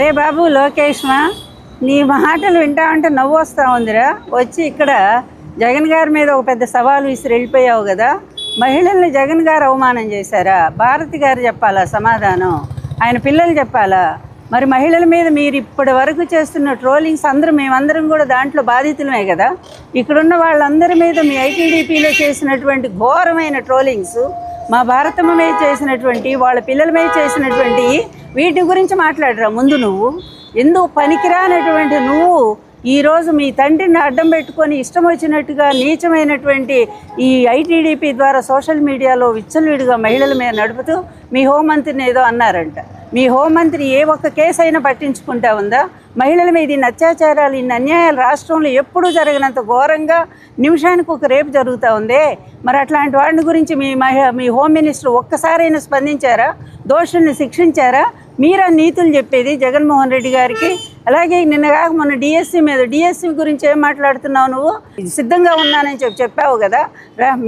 అరే బాబు లోకేష్మా, నీ మాటలు వింటా ఉంటే నవ్వు వస్తూ ఉందిరా. వచ్చి ఇక్కడ జగన్ గారి మీద ఒక పెద్ద సవాలు విసిరి వెళ్ళిపోయావు కదా. మహిళల్ని జగన్ గారు అవమానం చేశారా? భారతి గారు చెప్పాలా సమాధానం? ఆయన పిల్లలు చెప్పాలా? మరి మహిళల మీద మీరు ఇప్పటి వరకు చేస్తున్న ట్రోలింగ్స్ మేమందరం కూడా దాంట్లో బాధితులమే కదా. ఇక్కడున్న వాళ్ళందరి మీద మీ ఐటీడీపీలో చేసినటువంటి ఘోరమైన ట్రోలింగ్స్, మా భారతమ్మ మీద చేసినటువంటి, వాళ్ళ పిల్లల మీద చేసినటువంటి వీటి గురించి మాట్లాడరా ముందు. నువ్వు ఎందుకు పనికిరానటువంటి నువ్వు ఈరోజు మీ తండ్రిని అడ్డం పెట్టుకొని ఇష్టం వచ్చినట్టుగా నీచమైనటువంటి ఈ ఐటీడీపీ ద్వారా సోషల్ మీడియాలో విచ్చలవిడిగా మహిళల మీద నడుపుతూ మీ హోంమంత్రిని ఏదో అన్నారంట. మీ హోంమంత్రి ఏ ఒక్క కేసు అయినా పట్టించుకుంటా ఉందా? మహిళల మీద ఇన్ని అత్యాచారాలు, ఇన్ని అన్యాయాలు రాష్ట్రంలో ఎప్పుడూ జరగనంత ఘోరంగా నిమిషానికి ఒక రేపు జరుగుతూ ఉందే. మరి అట్లాంటి వాడిని గురించి మీ హోమ్ మినిస్టర్ ఒక్కసారైనా స్పందించారా? దోషుల్ని శిక్షించారా? మీరా నీతులు చెప్పేది జగన్మోహన్ రెడ్డి గారికి? అలాగే నిన్న కాక మొన్న డిఎస్సి గురించి ఏం మాట్లాడుతున్నావు నువ్వు? సిద్ధంగా ఉన్నానని చెప్పావు కదా.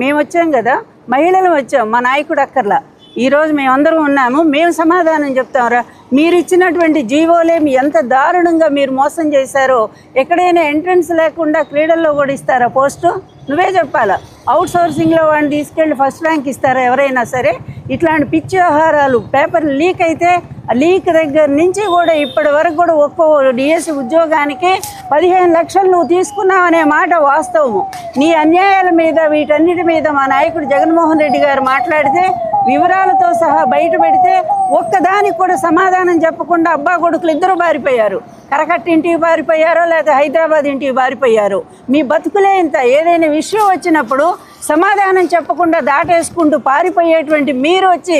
మేము వచ్చాం కదా, మహిళలు వచ్చాం, మా నాయకుడు అక్కర్లా. ఈరోజు మేమందరం ఉన్నాము, మేము సమాధానం చెప్తాంరా. మీరు ఇచ్చినటువంటి జీవోలే ఎంత దారుణంగా మీరు మోసం చేశారో. ఎక్కడైనా ఎంట్రన్స్ లేకుండా క్రీడల్లో కూడా ఇస్తారా పోస్టు? నువ్వే చెప్పాలా. అవుట్ సోర్సింగ్లో వాడిని తీసుకెళ్ళి ఫస్ట్ ర్యాంక్ ఇస్తారా ఎవరైనా సరే? ఇట్లాంటి పిచ్చి వ్యవహారాలు, పేపర్ లీక్ అయితే ఆ లీక్ దగ్గర నుంచి కూడా ఇప్పటి వరకు కూడా ఒక్కో డిఎస్సి ఉద్యోగానికి 15 లక్షలు నువ్వు తీసుకున్నావనే మాట వాస్తవము. నీ అన్యాయాల మీద వీటన్నిటి మీద మా నాయకుడు జగన్మోహన్ రెడ్డి గారు మాట్లాడితే వివరాలతో సహా బయట పెడితే ఒక్కదానికి కూడా సమాధానం చెప్పకుండా అబ్బా కొడుకులు ఇద్దరు పారిపోయారు. కరకట్ట ఇంటికి పారిపోయారో లేదా హైదరాబాద్ ఇంటికి పారిపోయారు. మీ బతుకులే ఇంత. ఏదైనా విషయం వచ్చినప్పుడు సమాధానం చెప్పకుండా దాటేసుకుంటూ పారిపోయేటువంటి మీరు వచ్చి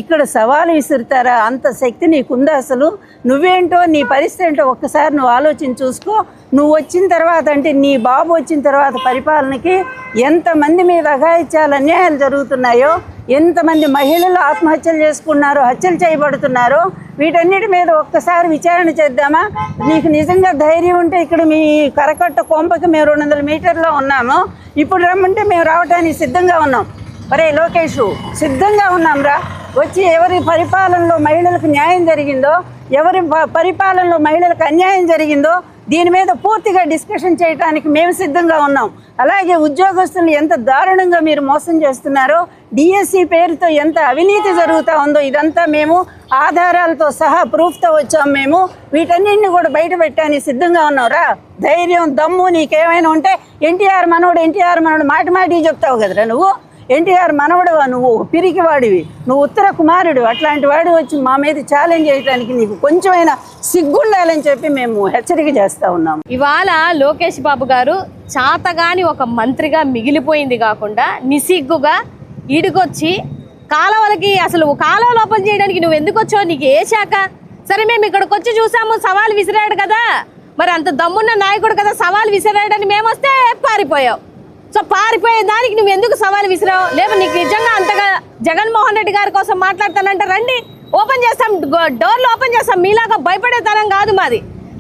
ఇక్కడ సవాలు విసురుతారా? అంత శక్తి నీకుందా అసలు? నువ్వేంటో, నీ పరిస్థితి ఏంటో ఒక్కసారి నువ్వు ఆలోచించి చూసుకో. నువ్వు వచ్చిన తర్వాత, అంటే నీ బాబు వచ్చిన తర్వాత పరిపాలనకి ఎంతమంది మీద అఘాయిత్యాలు, అన్యాయాలు జరుగుతున్నాయో, ఎంతమంది మహిళలు ఆత్మహత్యలు చేసుకున్నారో, హత్యలు చేయబడుతున్నారో, వీటన్నిటి మీద ఒక్కసారి విచారణ చేద్దామా? నీకు నిజంగా ధైర్యం ఉంటే ఇక్కడ మీ కరకట్ట కొంపకి మేము 200 మీటర్లో ఉన్నాము, ఇప్పుడు రమ్మంటే మేము రావడానికి సిద్ధంగా ఉన్నాం. మరే లోకేష్, సిద్ధంగా ఉన్నాం రా. వచ్చి ఎవరి పరిపాలనలో మహిళలకు న్యాయం జరిగిందో, ఎవరి పరిపాలనలో మహిళలకు అన్యాయం జరిగిందో దీని మీద పూర్తిగా డిస్కషన్ చేయడానికి మేము సిద్ధంగా ఉన్నాం. అలాగే ఉద్యోగస్తులు ఎంత దారుణంగా మీరు మోసం చేస్తున్నారో, డిఎస్సి పేరుతో ఎంత అవినీతి జరుగుతూ ఉందో ఇదంతా మేము ఆధారాలతో సహా ప్రూఫ్తో వచ్చాం. మేము వీటన్నింటిని కూడా బయట పెట్టడానికి సిద్ధంగా ఉన్నావురా. ధైర్యం, దమ్ము నీకేమైనా ఉంటే ఎన్టీఆర్ మనవడు మాటి చెప్తావు కదరా నువ్వు. ఎన్టీఆర్ మనవడువా నువ్వు? పిరికివాడివి నువ్వు, ఉత్తర కుమారుడు. అట్లాంటి వాడు వచ్చి మా మీద ఛాలెంజ్ చేయడానికి నీకు కొంచెమైనా సిగ్గుండాలని చెప్పి మేము హెచ్చరిక చేస్తూ ఉన్నాము. ఇవాళ లోకేష్ బాబు గారు చాతగాని ఒక మంత్రిగా మిగిలిపోయింది కాకుండా నిసిగ్గుగా ఈడుకొచ్చి కాలువలకి, అసలు కాలువలు ఓపెన్ చేయడానికి నువ్వు ఎందుకు వచ్చావు? నీకు ఏ శాఖ? సరే, మేము ఇక్కడికి వచ్చి చూసాము, సవాల్ విసిరాడు కదా, మరి అంత దమ్మున్న నాయకుడు కదా సవాల్ విసిరాడని మేము వస్తే పారిపోయావు. సో పారిపోయే దానికి నువ్వు ఎందుకు సవాల్ విసిరావు? లేదా నీకు నిజంగా అంతగా జగన్మోహన్ రెడ్డి గారి కోసం మాట్లాడతానంటే రండి, ఓపెన్ చేస్తాం, డోర్లు ఓపెన్ చేస్తాం. మీలాగా భయపడే తరం కాదు మాది.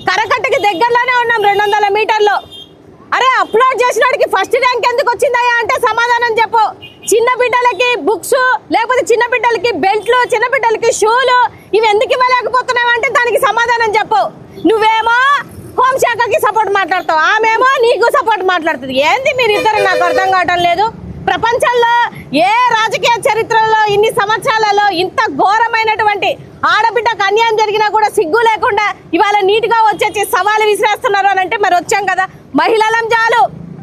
కరకట్టకి దగ్గరలోనే ఉన్నాం, 200 మీటర్లో. అరే, అప్లోడ్ చేసినాడికి ఫస్ట్ ర్యాంక్ ఎందుకు వచ్చిందయ్యా అంటే సమాధానం చెప్పు. చిన్న బిడ్డలకి బుక్స్, లేకపోతే చిన్న బిడ్డలకి బెల్ట్లు, చిన్న బిడ్డలకి షూలు, ఇవి ఎందుకు ఇవ్వలేకపోతున్నావు అంటే దానికి సమాధానం చెప్పు. నువ్వేమో హోంశాఖకి సపోర్ట్ మాట్లాడతావు, ఆమెమో నీకు సపోర్ట్ మాట్లాడుతుంది. ఏంది మీరిద్దరు? నాకు అర్థం కావటం లేదు. ప్రపంచంలో ఏ రాజకీయ చరిత్రలో ఇన్ని సంవత్సరాలలో ఇంత ఘోరమైనటువంటి ఆడబిడ్డకు అన్యాయం జరిగినా కూడా సిగ్గు లేకుండా ఇవాళ నీట్గా వచ్చేసి సవాలు విసిరేస్తున్నారు అని అంటే మరి వచ్చాం కదా. మహిళలం చాలు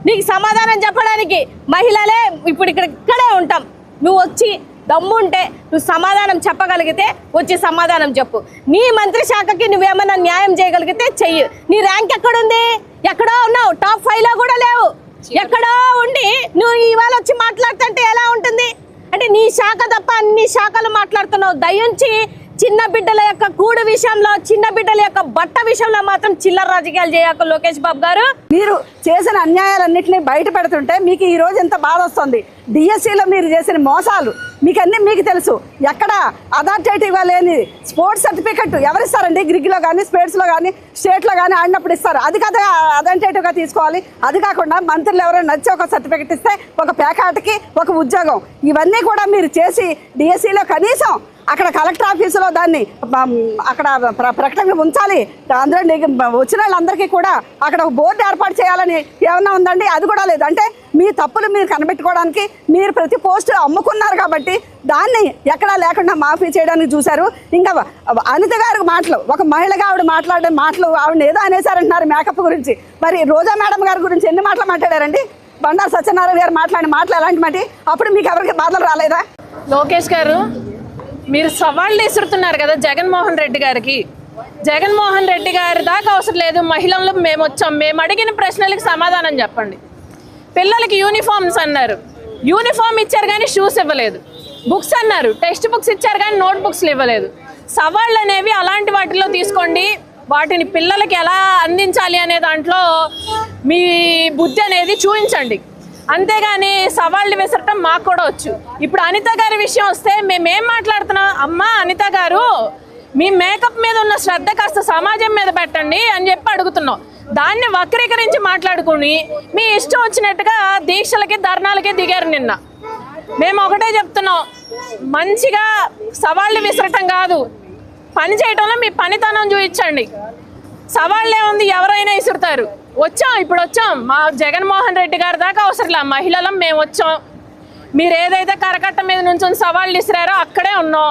నీకు సమాధానం చెప్పడానికి. మహిళలే ఇప్పుడు ఇక్కడే ఉంటాం. నువ్వు వచ్చి దమ్ముంటే నువ్వు సమాధానం చెప్పగలిగితే వచ్చి సమాధానం చెప్పు. నీ మంత్రి శాఖకి నువ్వేమన్నా న్యాయం చేయగలిగితే చెయ్యి. నీ ర్యాంక్ ఎక్కడుంది? ఎక్కడో ఉన్నావు, టాప్ 5లో కూడా లేవు. ఎక్కడో ఉండి నువ్వు ఇవాళ వచ్చి మాట్లాడుతుంటే ఎలా ఉంటుంది? అంటే నీ శాఖ తప్ప అన్ని శాఖలు మాట్లాడుతున్నావు. దయించి చిన్న బిడ్డల యొక్క కూడు విషయంలో, చిన్న బిడ్డల యొక్క బట్ట విషయంలో మాత్రం చిల్లర రాజకీయాలు చేయక లోకేష్ బాబు గారు. మీరు చేసిన అన్యాయాలన్నింటినీ బయట పెడుతుంటే మీకు ఈ రోజు ఎంత బాధ వస్తుంది. డిఎస్సిలో మీరు చేసిన మోసాలు మీకు తెలుసు. ఎక్కడ అథారిటేటివ్గా లేని స్పోర్ట్స్ సర్టిఫికెట్ ఎవరిస్తారండి? గ్రిగ్లో కానీ, స్పోర్ట్స్లో కానీ, స్టేట్లో కానీ ఆడినప్పుడు ఇస్తారు. అది కదా అథారిటేటివ్గా తీసుకోవాలి. అది కాకుండా మంత్రులు ఎవరైనా నచ్చి ఒక సర్టిఫికెట్ ఇస్తే ఒక ప్యాకాట్కి ఒక ఉద్యోగం, ఇవన్నీ కూడా మీరు చేసి డిఎస్సిలో కనీసం అక్కడ కలెక్టర్ ఆఫీసులో దాన్ని అక్కడ ప్రకటన ఉంచాలి. అందులో వచ్చిన వాళ్ళందరికీ కూడా అక్కడ ఒక బోర్డు ఏర్పాటు చేయాలని ఏమన్నా ఉందండి? అది కూడా లేదు. అంటే మీ తప్పులు మీరు కనిపెట్టుకోవడానికి మీరు ప్రతి పోస్ట్ అమ్ముకున్నారు కాబట్టి దాన్ని ఎక్కడా లేకుండా మాఫీ చేయడానికి చూశారు. ఇంకా అనిత గారి మాటలు, ఒక మహిళగా ఆవిడ మాట్లాడే మాటలు, ఆవిడ ఏదో అనేసారంటున్నారు మేకప్ గురించి. మరి రోజా మేడం గారి గురించి ఎన్ని మాటలు మాట్లాడారండి? బండారు సత్యనారాయణ గారు మాట్లాడిన మాటలు ఎలాంటి మాట? అప్పుడు మీకు ఎవరికి బాధలు రాలేదా? లోకేష్ గారు, మీరు సవాళ్ళు విసురుతున్నారు కదా జగన్మోహన్ రెడ్డి గారికి. జగన్మోహన్ రెడ్డి గారి దాకా అవసరం లేదు. మహిళలు మేము వచ్చాం, మేము అడిగిన ప్రశ్నలకు సమాధానం చెప్పండి. పిల్లలకి యూనిఫామ్స్ అన్నారు, యూనిఫామ్ ఇచ్చారు కానీ షూస్ ఇవ్వలేదు. బుక్స్ అన్నారు, టెక్స్ట్ బుక్స్ ఇచ్చారు కానీ నోట్ బుక్స్లు ఇవ్వలేదు. సవాళ్ళు అనేవి అలాంటి వాటిలో తీసుకోండి, వాటిని పిల్లలకి ఎలా అందించాలి అనే దాంట్లో మీ బుద్ధి అనేది చూపించండి. అంతేగాని సవాళ్ళు విసరటం మాకు కూడా వచ్చు. ఇప్పుడు అనిత గారి విషయం వస్తే మేమేం మాట్లాడుతున్నాం? అమ్మా అనిత గారు, మీ మేకప్ మీద ఉన్న శ్రద్ధ కాస్త సమాజం మీద పెట్టండి అని చెప్పి అడుగుతున్నాం. దాన్ని వక్రీకరించి మాట్లాడుకుని మీ ఇష్టం వచ్చినట్టుగా దీక్షలకి ధర్నాలకి దిగారు నిన్న. మేము ఒకటే చెప్తున్నాం, మంచిగా సవాళ్ళు విసరటం కాదు, పని చేయటంలో మీ పనితనం చూపించండి. సవాళ్ళే ఉంది, ఎవరైనా విసురుతారు. వచ్చాం, ఇప్పుడు వచ్చాం. మా జగన్మోహన్ రెడ్డి గారి దాకా అవసరంలే, మహిళలం మేము వచ్చాం. మీరు ఏదైతే కరకట్ట మీద నుంచి సవాళ్ళు విసిరారో అక్కడే ఉన్నాం.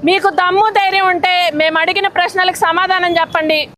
మీకు దమ్ము ధైర్యం ఉంటే మేము అడిగిన ప్రశ్నలకు సమాధానం చెప్పండి.